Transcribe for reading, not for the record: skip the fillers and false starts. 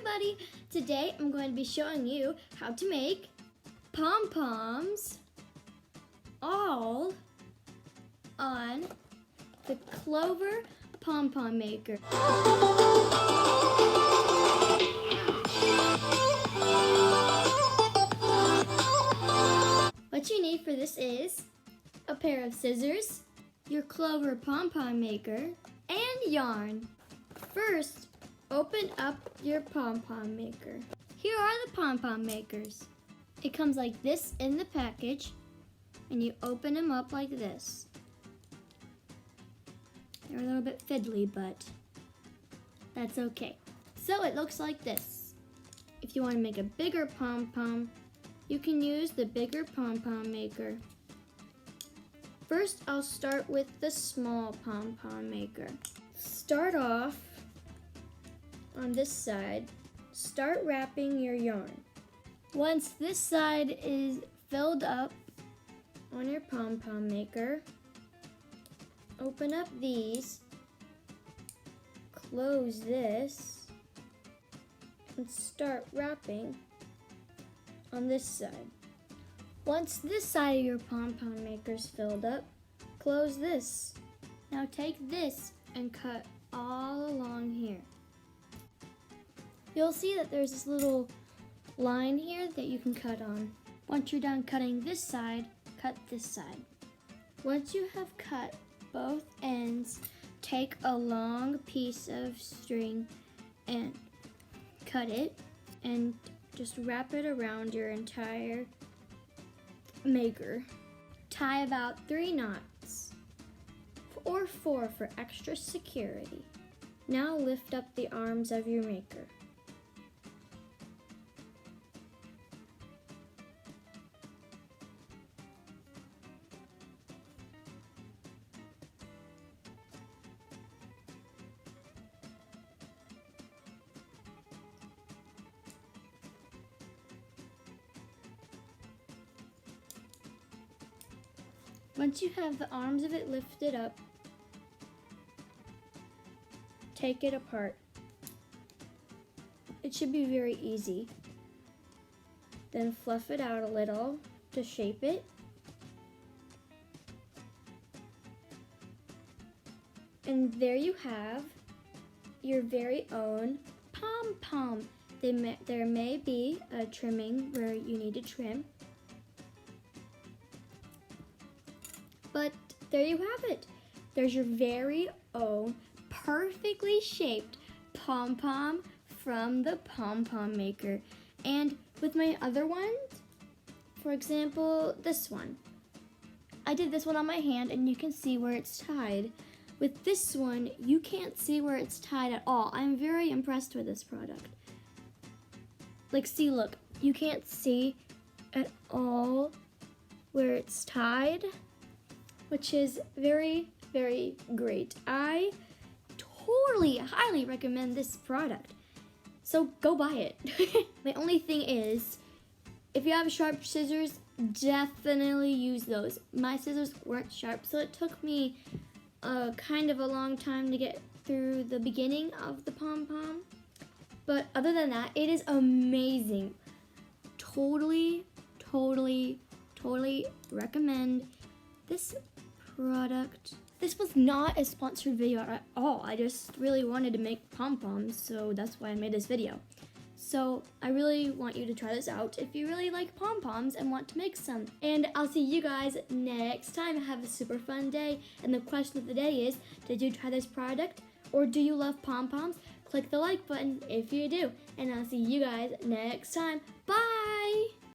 everybody! Today I'm going to be showing you how to make pom-poms all on the Clover pom-pom maker. What you need for this is a pair of scissors, your Clover pom-pom maker, and yarn. First, open up your pom-pom maker. Here are the pom-pom makers. It comes like this in the package, and you open them up like this. They're a little bit fiddly, but that's okay. So it looks like this. If you want to make a bigger pom-pom, you can use the bigger pom-pom maker. First, I'll start with the small pom-pom maker. Start off on this side. Start wrapping your yarn. Once this side is filled up on your pom-pom maker, open up these, close this, and start wrapping on this side. Once this side of your pom-pom maker is filled up, close this. Now take this and cut all along here. You'll see that there's this little line here that you can cut on. Once you're done cutting this side, cut this side. Once you have cut both ends, take a long piece of string and cut it and just wrap it around your entire maker. Tie about 3 knots or 4 for extra security. Now lift up the arms of your maker. Once you have the arms of it lifted up, take it apart. It should be very easy. Then fluff it out a little to shape it. And there you have your very own pom-pom. There may be a trimming where you need to trim. But there you have it. There's your very own perfectly shaped pom-pom from the pom-pom maker. And with my other ones, for example, this one. I did this one on my hand and you can see where it's tied. With this one, you can't see where it's tied at all. I'm very impressed with this product. Like, see, look, you can't see at all where it's tied, which is very, very great. I totally, highly recommend this product. So go buy it. My only thing is, if you have sharp scissors, definitely use those. My scissors weren't sharp, so it took me kind of a long time to get through the beginning of the pom-pom. But other than that, it is amazing. Totally, totally, totally recommend this product. This was not a sponsored video at all. I just really wanted to make pom-poms, so that's why I made this video. So I really want you to try this out if you really like pom-poms and want to make some. And I'll see you guys next time. Have a super fun day. And the question of the day is, did you try this product or do you love pom-poms? Click the like button if you do. And I'll see you guys next time. Bye!